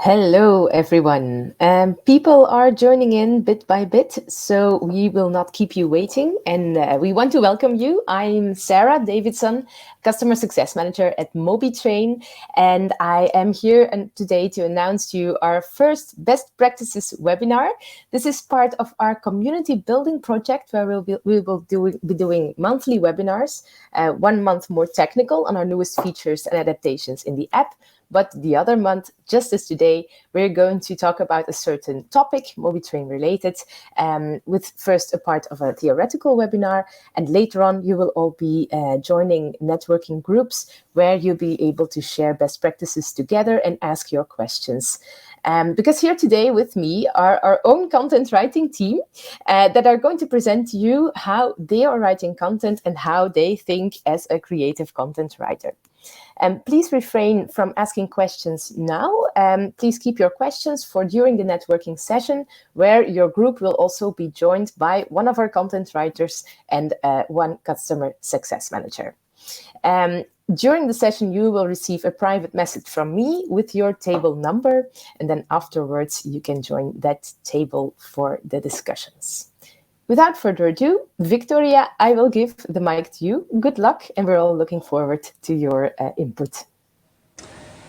Hello, everyone. People are joining in bit by bit, so we will not keep you waiting. And we want to welcome you. I'm Sarah Davidson, Customer Success Manager at MobieTrain, and I am here today to announce to you our first Best Practices webinar. This is part of our community building project where we will be doing monthly webinars, 1 month more technical on our newest features and adaptations in the app. But the other month, just as today, we're going to talk about a certain topic, MobieTrain related, with first a part of a theoretical webinar. And later on, you will all be joining networking groups where you'll be able to share best practices together and ask your questions. Because here today with me are our own content writing team that are going to present to you how they are writing content and how they think as a creative content writer. Please refrain from asking questions now. Please keep your questions for during the networking session, where your group will also be joined by one of our content writers and one customer success manager. During the session, you will receive a private message from me with your table number, and then afterwards you can join that table for the discussions. Without further ado, Victoria, I will give the mic to you. Good luck, and we're all looking forward to your input.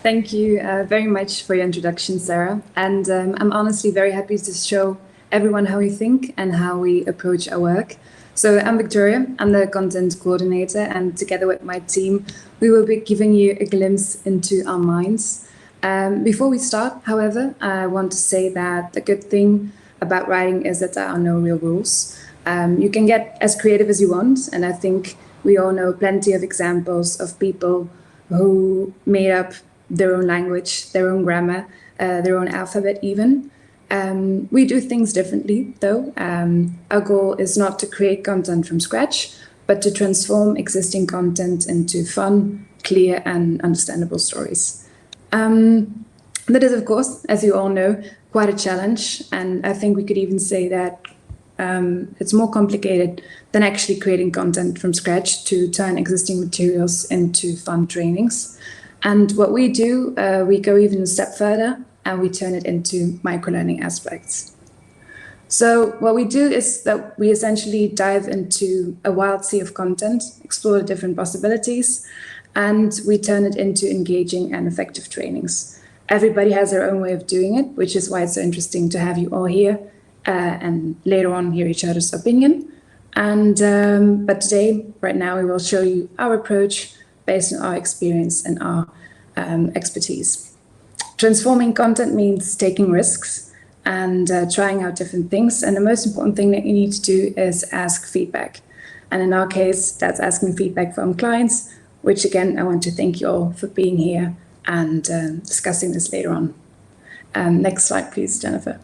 Thank you very much for your introduction, Sarah. And I'm honestly very happy to show everyone how we think and how we approach our work. So I'm Victoria, I'm the content coordinator, and together with my team, we will be giving you a glimpse into our minds. Before we start, however, I want to say that the good thing about writing is that there are no real rules. You can get as creative as you want, and I think we all know plenty of examples of people who made up their own language, their own grammar, their own alphabet even. We do things differently, though. Our goal is not to create content from scratch, but to transform existing content into fun, clear, and understandable stories. That is, of course, as you all know, quite a challenge, and I think we could even say that it's more complicated than actually creating content from scratch to turn existing materials into fun trainings. And what we do, we go even a step further and we turn it into micro-learning aspects. So what we do is that we essentially dive into a wild sea of content, explore the different possibilities, and we turn it into engaging and effective trainings. Everybody has their own way of doing it, which is why it's so interesting to have you all here and later on hear each other's opinion. And but today, right now, we will show you our approach based on our experience and our expertise. Transforming content means taking risks and trying out different things. And the most important thing that you need to do is ask feedback. And in our case, that's asking feedback from clients, which again, I want to thank you all for being here and discussing this later on. Next slide, please, Jennifer.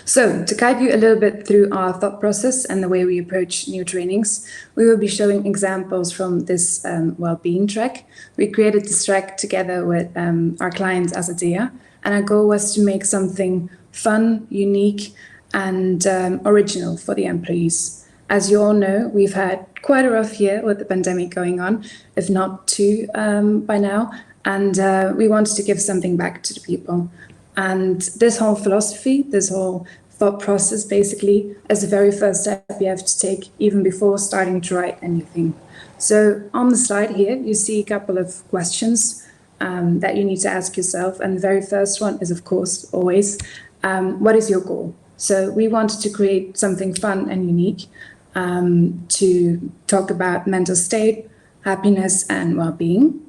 So to guide you a little bit through our thought process and the way we approach new trainings, we will be showing examples from this Wellbeing track. We created this track together with our clients as Azadea, and our goal was to make something fun, unique, and original for the employees. As you all know, we've had quite a rough year with the pandemic going on, if not two by now, and we wanted to give something back to the people. And this whole philosophy, this whole thought process basically is the very first step you have to take even before starting to write anything. So on the slide here, you see a couple of questions that you need to ask yourself. And the very first one is, of course, always, what is your goal? So we wanted to create something fun and unique to talk about mental state, happiness, and well-being.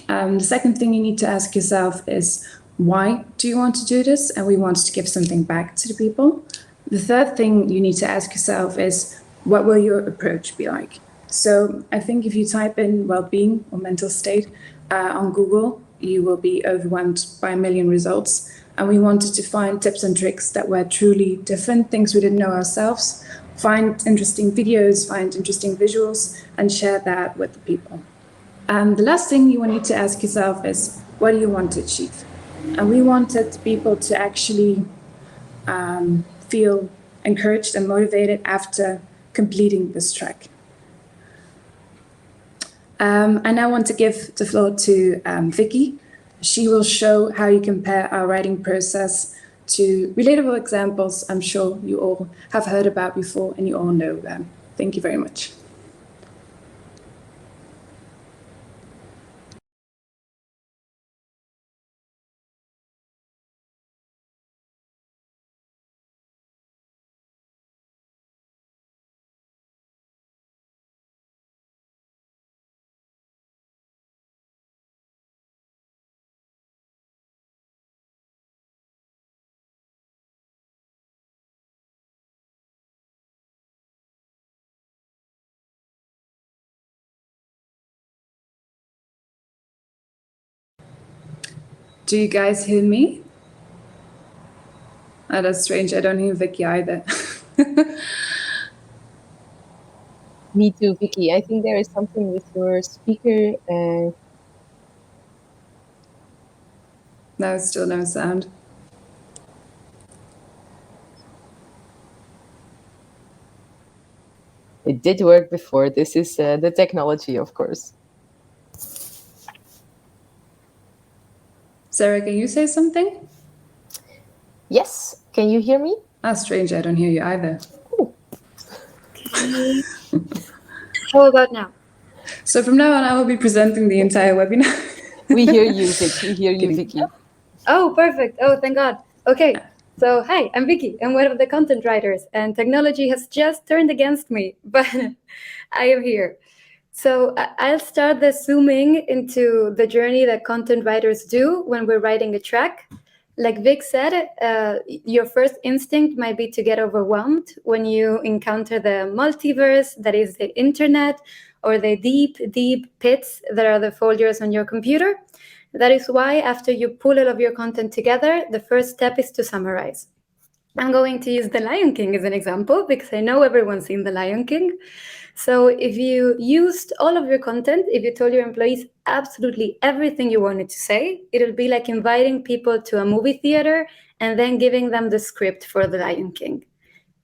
The second thing you need to ask yourself is, why do you want to do this? And we want to give something back to the people. The third thing you need to ask yourself is, what will your approach be like? So I think if you type in well-being or mental state on Google, you will be overwhelmed by a million results. And we wanted to find tips and tricks that were truly different, things we didn't know ourselves, find interesting videos, find interesting visuals, and share that with the people. The last thing you will need to ask yourself is, what do you want to achieve? And we wanted people to actually feel encouraged and motivated after completing this track. I now want to give the floor to Vicky. She will show how you compare our writing process to relatable examples I'm sure you all have heard about before and you all know them. Thank you very much. Do you guys hear me? Oh, that's strange. I don't hear Vicky either. Me too, Vicky. I think there is something with your speaker. No, still no sound. It did work before. This is the technology, of course. Sarah, can you say something? Yes. Can you hear me? Ah, strange. I don't hear you either. Okay. How about now? So from now on, I will be presenting the entire webinar. We hear you, Vicky. We hear you, Vicky. Oh, perfect. Oh, thank God. Okay. So, hi, I'm Vicky. I'm one of the content writers, and technology has just turned against me, but I am here. So, I'll start the zooming into the journey that content writers do when we're writing a track. Like Vic said, your first instinct might be to get overwhelmed when you encounter the multiverse, that is the internet, or the deep, deep pits that are the folders on your computer. That is why after you pull all of your content together, the first step is to summarize. I'm going to use The Lion King as an example because I know everyone's seen The Lion King. So if you used all of your content, if you told your employees absolutely everything you wanted to say, it'll be like inviting people to a movie theater and then giving them the script for The Lion King.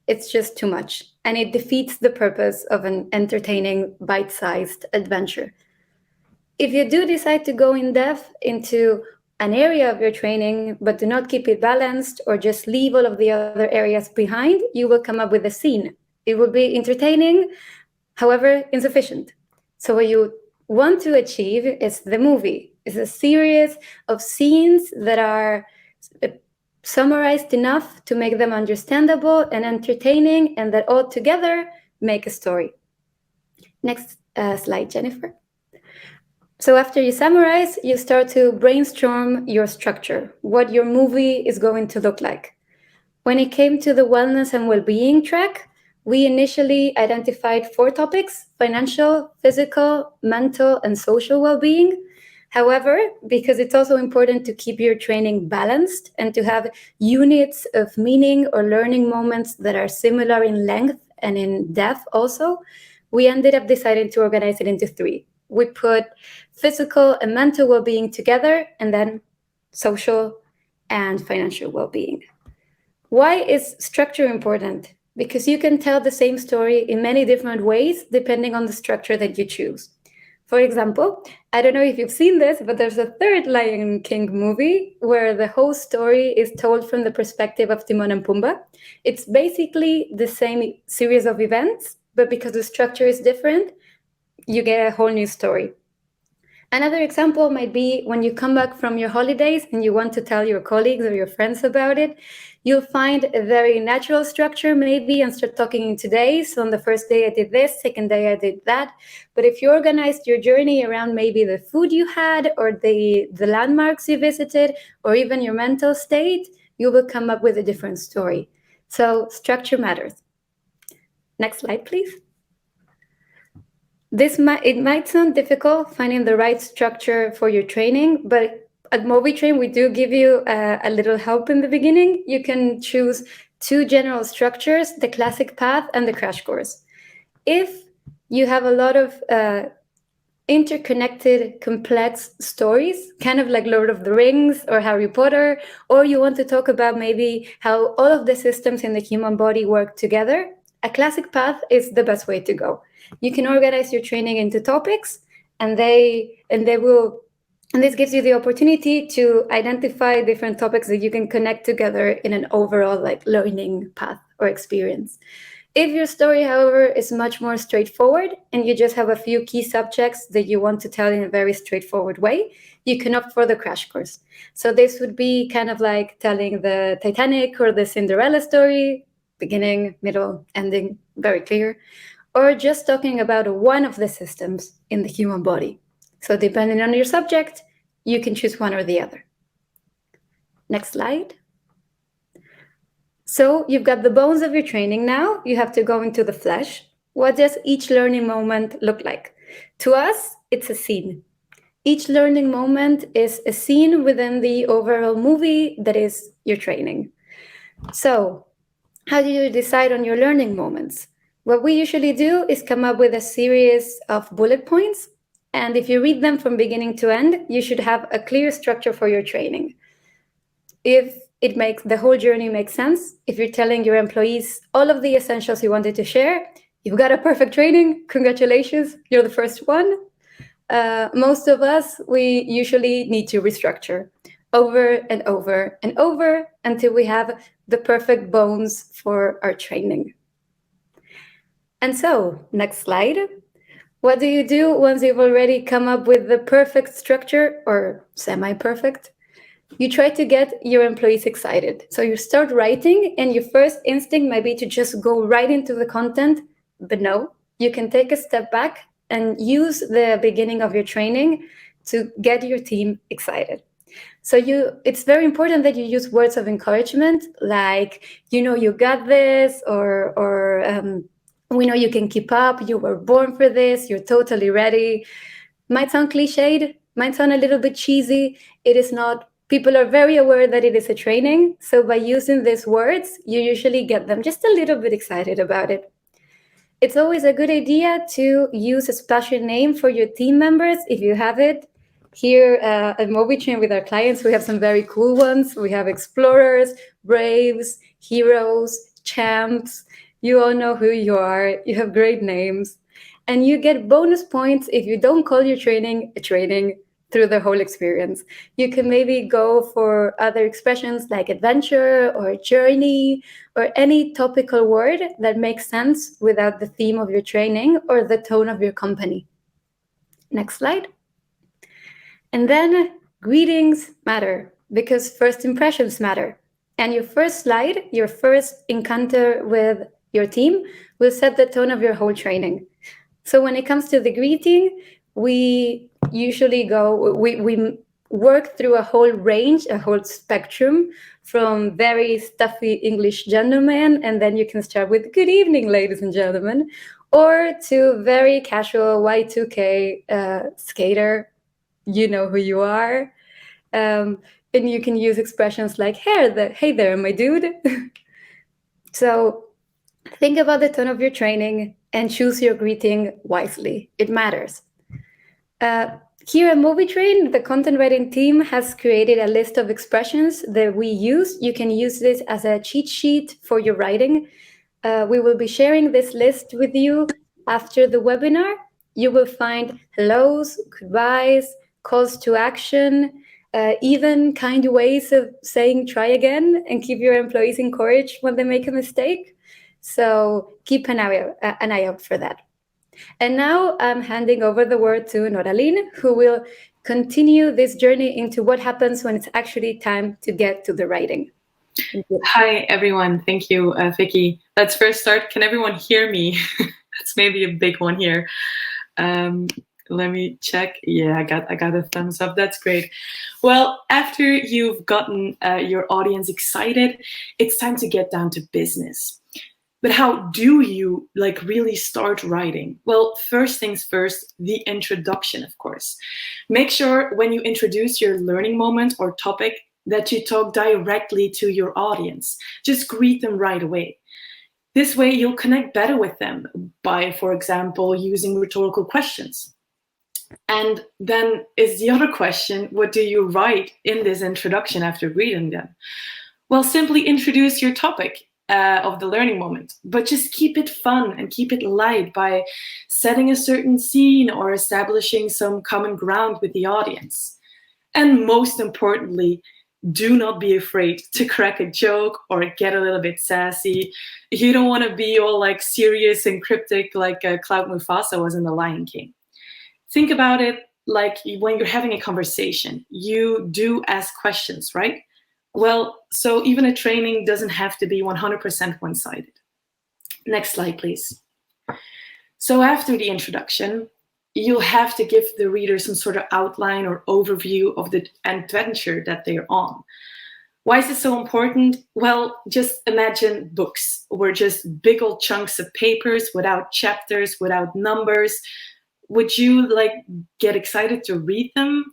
It's just too much, and it defeats the purpose of an entertaining, bite-sized adventure. If you do decide to go in depth into an area of your training, but do not keep it balanced or just leave all of the other areas behind, you will come up with a scene. It will be entertaining, however, insufficient. So what you want to achieve is the movie. It's a series of scenes that are summarized enough to make them understandable and entertaining, and that all together make a story. Next slide, Jennifer. So after you summarize, you start to brainstorm your structure, what your movie is going to look like. When it came to the wellness and well-being track, we initially identified 4 topics: financial, physical, mental, and social well-being. However, because it's also important to keep your training balanced and to have units of meaning or learning moments that are similar in length and in depth also, we ended up deciding to organize it into 3. We put physical and mental well-being together, and then social and financial well-being. Why is structure important? Because you can tell the same story in many different ways depending on the structure that you choose. For example, I don't know if you've seen this, but there's a 3rd Lion King movie where the whole story is told from the perspective of Timon and Pumbaa. It's basically the same series of events, but because the structure is different, you get a whole new story. Another example might be when you come back from your holidays and you want to tell your colleagues or your friends about it, you'll find a very natural structure maybe and start talking in days. So on the first day I did this, second day I did that. But if you organized your journey around maybe the food you had or the landmarks you visited or even your mental state, you will come up with a different story. So structure matters. Next slide, please. It might sound difficult finding the right structure for your training, but at MobieTrain, we do give you a little help in the beginning. You can choose 2 general structures, the classic path and the crash course. If you have a lot of interconnected, complex stories, kind of like Lord of the Rings or Harry Potter, or you want to talk about maybe how all of the systems in the human body work together, a classic path is the best way to go. You can organize your training into topics, and this gives you the opportunity to identify different topics that you can connect together in an overall like learning path or experience. If your story, however, is much more straightforward and you just have a few key subjects that you want to tell in a very straightforward way, you can opt for the crash course. So this would be kind of like telling the Titanic or the Cinderella story, beginning, middle, ending, very clear, or just talking about one of the systems in the human body. So depending on your subject, you can choose one or the other. Next slide. So you've got the bones of your training now. You have to go into the flesh. What does each learning moment look like? To us, it's a scene. Each learning moment is a scene within the overall movie that is your training. So how do you decide on your learning moments? What we usually do is come up with a series of bullet points. And if you read them from beginning to end, you should have a clear structure for your training. If it makes the whole journey make sense, if you're telling your employees all of the essentials you wanted to share, you've got a perfect training. Congratulations, you're the first one. Most of us, we usually need to restructure over and over and over until we have the perfect bones for our training. And so, next slide. What do you do once you've already come up with the perfect structure or semi-perfect? You try to get your employees excited. So you start writing and your first instinct might be to just go right into the content, but no, you can take a step back and use the beginning of your training to get your team excited. So it's very important that you use words of encouragement, like, you got this, or we know you can keep up, you were born for this, you're totally ready. Might sound cliched, might sound a little bit cheesy. It is not. People are very aware that it is a training. So by using these words, you usually get them just a little bit excited about it. It's always a good idea to use a special name for your team members if you have it. Here at MobieTrain with our clients, we have some very cool ones. We have explorers, braves, heroes, champs. You all know who you are. You have great names. And you get bonus points if you don't call your training a training through the whole experience. You can maybe go for other expressions like adventure or journey or any topical word that makes sense without the theme of your training or the tone of your company. Next slide. And then greetings matter because first impressions matter. And your first slide, your first encounter with your team will set the tone of your whole training. So when it comes to the greeting, we usually we work through a whole range, a whole spectrum from very stuffy English gentlemen, and then you can start with good evening, ladies and gentlemen, or to very casual Y2K skater, you know who you are. And you can use expressions like, hey there, my dude. So think about the tone of your training and choose your greeting wisely. It matters. Here at MobieTrain, the content writing team has created a list of expressions that we use. You can use this as a cheat sheet for your writing. We will be sharing this list with you after the webinar. You will find hellos, goodbyes, calls to action, even kind ways of saying try again and keep your employees encouraged when they make a mistake. So keep an eye out for that. And now I'm handing over the word to Noraline, who will continue this journey into what happens when it's actually time to get to the writing. Hi, everyone. Thank you, Vicky. Let's first start. Can everyone hear me? That's maybe a big one here. Let me check. Yeah, I got a thumbs up. That's great. Well, after you've gotten your audience excited, it's time to get down to business. But how do you really start writing? Well, first things first, the introduction, of course. Make sure when you introduce your learning moment or topic that you talk directly to your audience. Just greet them right away. This way you'll connect better with them by, for example, using rhetorical questions. And then is the other question, what do you write in this introduction after reading them? Well, simply introduce your topic. of the learning moment, but just keep it fun and keep it light by setting a certain scene or establishing some common ground with the audience. And most importantly, do not be afraid to crack a joke or get a little bit sassy. You don't want to be all like serious and cryptic like Cloud Mufasa was in The Lion King. Think about it like when you're having a conversation, you do ask questions, right? Well, so even a training doesn't have to be 100% one-sided. Next slide, please. So after the introduction, you'll have to give the reader some sort of outline or overview of the adventure that they're on. Why is it so important? Well, just imagine books were just big old chunks of papers without chapters, without numbers. Would you like get excited to read them?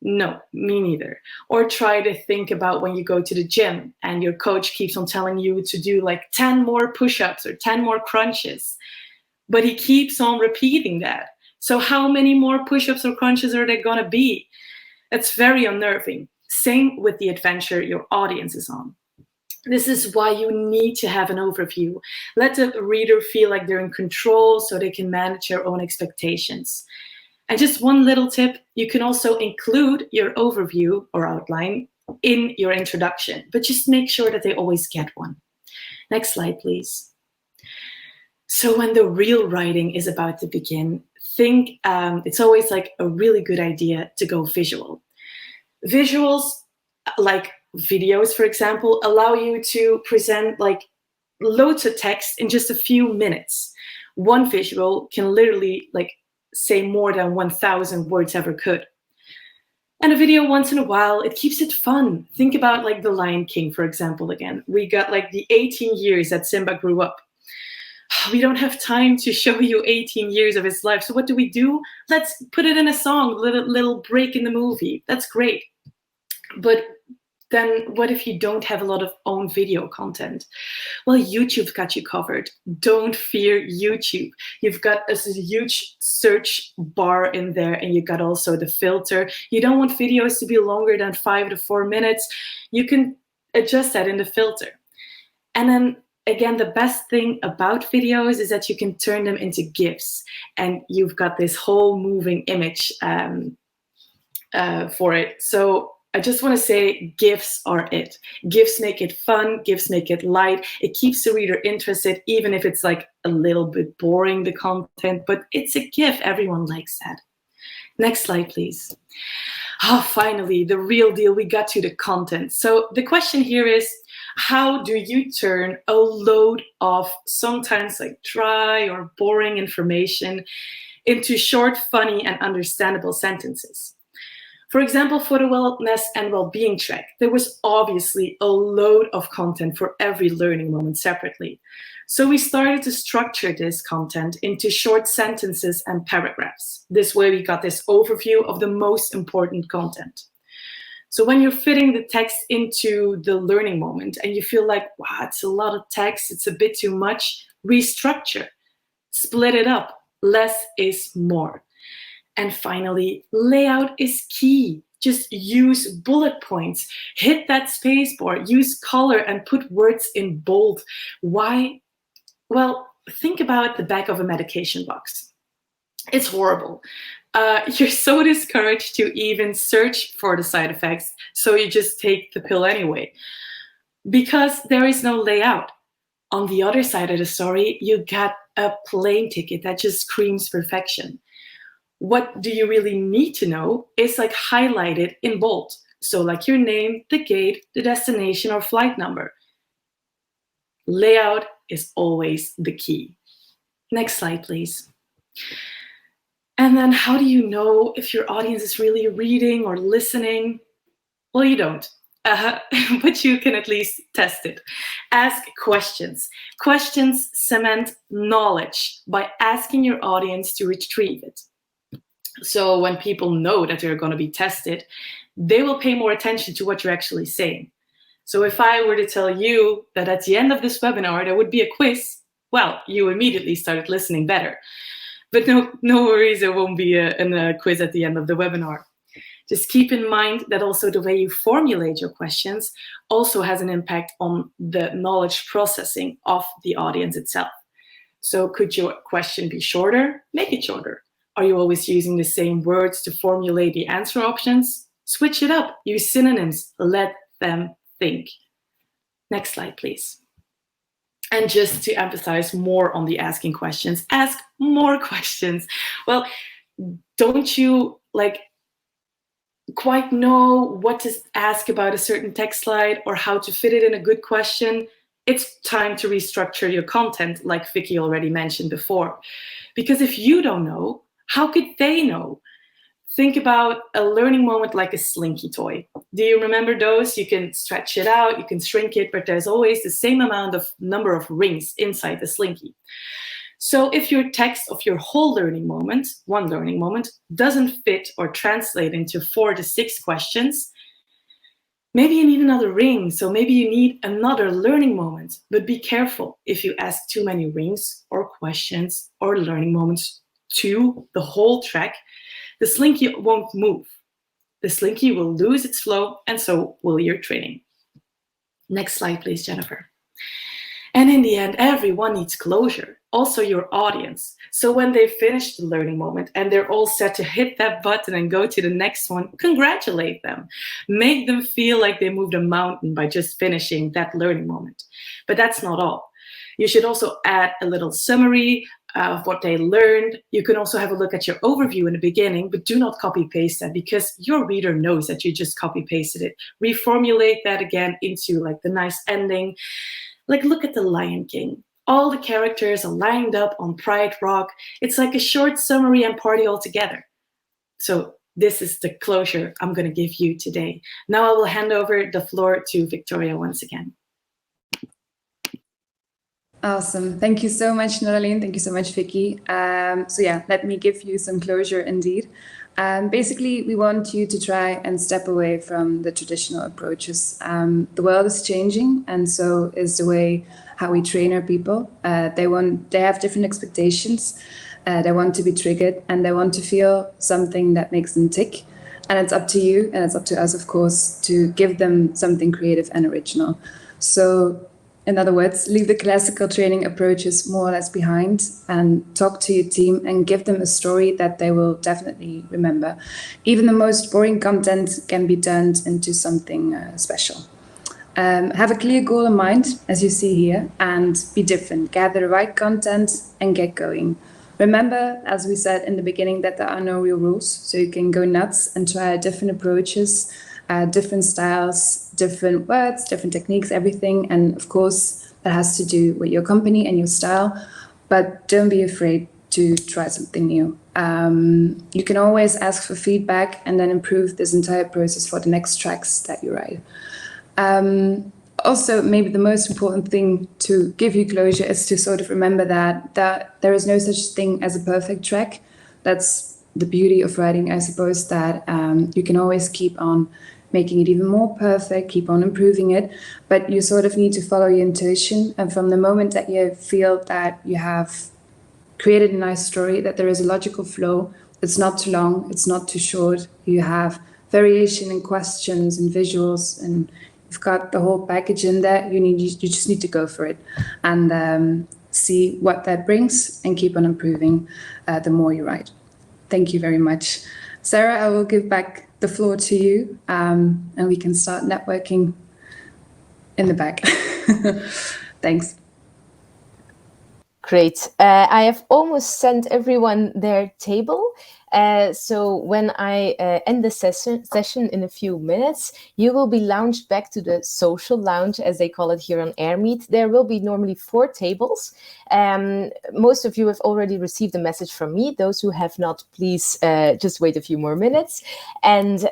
No, me neither. Or try to think about when you go to the gym and your coach keeps on telling you to do like 10 more push-ups or 10 more crunches, but he keeps on repeating that. So how many more push-ups or crunches are there gonna be? It's very unnerving. Same with the adventure your audience is on. This is why you need to have an overview. Let the reader feel like they're in control so they can manage their own expectations. And just one little tip, you can also include your overview or outline in your introduction, but just make sure that they always get one. Next slide, please. So when the real writing is about to begin, think it's always like a really good idea to go visual. Visuals, like videos, for example, allow you to present like loads of text in just a few minutes. One visual can literally like say more than 1,000 words ever could. And a video once in a while, it keeps it fun. Think about like The Lion King, for example, again. We got like the 18 years that Simba grew up. We don't have time to show you 18 years of his life. So what do? Let's put it in a song, little break in the movie. That's great. But then what if you don't have a lot of own video content? Well, YouTube's got you covered. Don't fear YouTube. You've got a huge search bar in there, and you've got also the filter. You don't want videos to be longer than 5 to 4 minutes. You can adjust that in the filter. And then again, the best thing about videos is that you can turn them into GIFs, and you've got this whole moving image for it. So I just want to say GIFs are it. GIFs make it fun, GIFs make it light. It keeps the reader interested, even if it's like a little bit boring, the content, but it's a GIF. Everyone likes that. Next slide, please. Finally, the real deal, we got to the content. So the question here is, how do you turn a load of sometimes like dry or boring information into short, funny, and understandable sentences? For example, for the wellness and well-being track, there was obviously a load of content for every learning moment separately. So we started to structure this content into short sentences and paragraphs. This way we got this overview of the most important content. So when you're fitting the text into the learning moment and you feel like, wow, it's a lot of text, it's a bit too much, restructure, split it up. Less is more. And finally, layout is key. Just use bullet points, hit that space bar, use color and put words in bold. Why? Well, think about the back of a medication box. It's horrible. You're so discouraged to even search for the side effects, so you just take the pill anyway, because there is no layout. On the other side of the story, you got a plane ticket that just screams perfection. What do you really need to know is like highlighted in bold. So like your name, the gate, the destination, or flight number. Layout is always the key. Next slide, please. And then how do you know if your audience is really reading or listening? Well, you don't, but you can at least test it. Ask questions. Questions cement knowledge by asking your audience to retrieve it. So when people know that they're going to be tested, they will pay more attention to what you're actually saying. So if I were to tell you that at the end of this webinar, there would be a quiz, well, you immediately started listening better. But no worries, there won't be a quiz at the end of the webinar. Just keep in mind that also the way you formulate your questions also has an impact on the knowledge processing of the audience itself. So could your question be shorter? Make it shorter. Are you always using the same words to formulate the answer options? Switch it up. Use synonyms. Let them think. Next slide, please. And just to emphasize more on the asking questions, ask more questions. Well, don't you quite know what to ask about a certain text slide or how to fit it in a good question? It's time to restructure your content, like Vicky already mentioned before. Because if you don't know, how could they know? Think about a learning moment like a slinky toy. Do you remember those? You can stretch it out, you can shrink it, but there's always the same number of rings inside the slinky. So if your text of your whole learning moment, one learning moment, doesn't fit or translate into 4 to 6 questions, maybe you need another ring. So maybe you need another learning moment. But be careful if you ask too many rings or questions or learning moments to the whole track, the slinky won't move. The slinky will lose its flow, and so will your training. Next slide, please, Jennifer. And in the end, everyone needs closure, also your audience. So when they finish the learning moment and they're all set to hit that button and go to the next one, congratulate them. Make them feel like they moved a mountain by just finishing that learning moment. But that's not all. You should also add a little summary of what they learned. You can also have a look at your overview in the beginning, but do not copy paste that because your reader knows that you just copy pasted it. Reformulate that again into the nice ending. Look at the Lion King. All the characters are lined up on Pride Rock. It's like a short summary and party all together. So this is the closure I'm going to give you today. Now I will hand over the floor to Victoria once again. Awesome. Thank you so much, Noraline. Thank you so much, Vicky. Let me give you some closure indeed. Basically, we want you to try and step away from the traditional approaches. The world is changing, and so is the way how we train our people. They have different expectations. They want to be triggered, and they want to feel something that makes them tick. And it's up to you, and it's up to us, of course, to give them something creative and original. So, in other words, leave the classical training approaches more or less behind and talk to your team and give them a story that they will definitely remember. Even the most boring content can be turned into something special. Have a clear goal in mind, as you see here, and be different. Gather the right content and get going. Remember, as we said in the beginning, that there are no real rules, so you can go nuts and try different approaches, different styles, different words, different techniques, everything. And of course, that has to do with your company and your style, but don't be afraid to try something new. You can always ask for feedback and then improve this entire process for the next tracks that you write. Also, maybe the most important thing to give you closure is to sort of remember that there is no such thing as a perfect track. That's the beauty of writing, I suppose, that you can always keep on making it even more perfect, keep on improving it, but you sort of need to follow your intuition. And from the moment that you feel that you have created a nice story, that there is a logical flow, it's not too long, it's not too short, you have variation in questions and visuals, and you've got the whole package in there, you just need to go for it and see what that brings and keep on improving the more you write. Thank you very much. Sarah, I will give back the floor to you, and we can start networking in the back. Thanks. Great. I have almost sent everyone their table. So when I end the session in a few minutes, you will be launched back to the social lounge, as they call it here on AirMeet. There will be normally 4 tables. Most of you have already received a message from me. Those who have not, please just wait a few more minutes and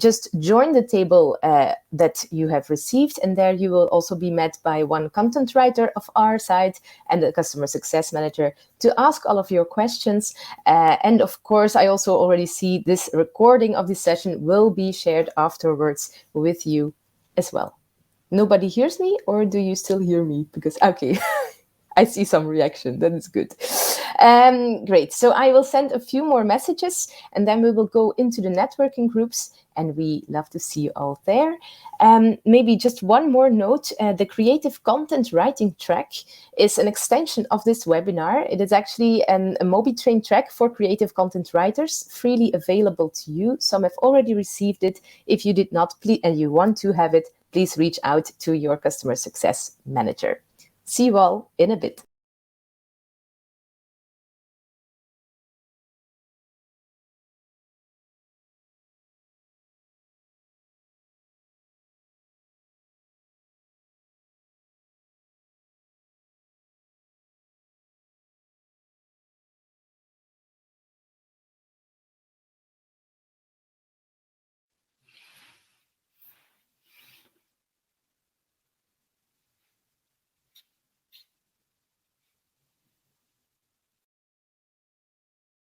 just join the table that you have received. And there you will also be met by one content writer of our side and a customer success manager to ask all of your questions. And of course, I also already see this recording of this session will be shared afterwards with you as well. Nobody hears me, or do you still hear me? Because, okay, I see some reaction. That is good. Great. So I will send a few more messages, and then we will go into the networking groups, and we love to see you all there. Maybe just one more note. The creative content writing track is an extension of this webinar. It is actually a MobieTrain track for creative content writers, freely available to you. Some have already received it. If you did not, please, and you want to have it, please reach out to your customer success manager. See you all in a bit.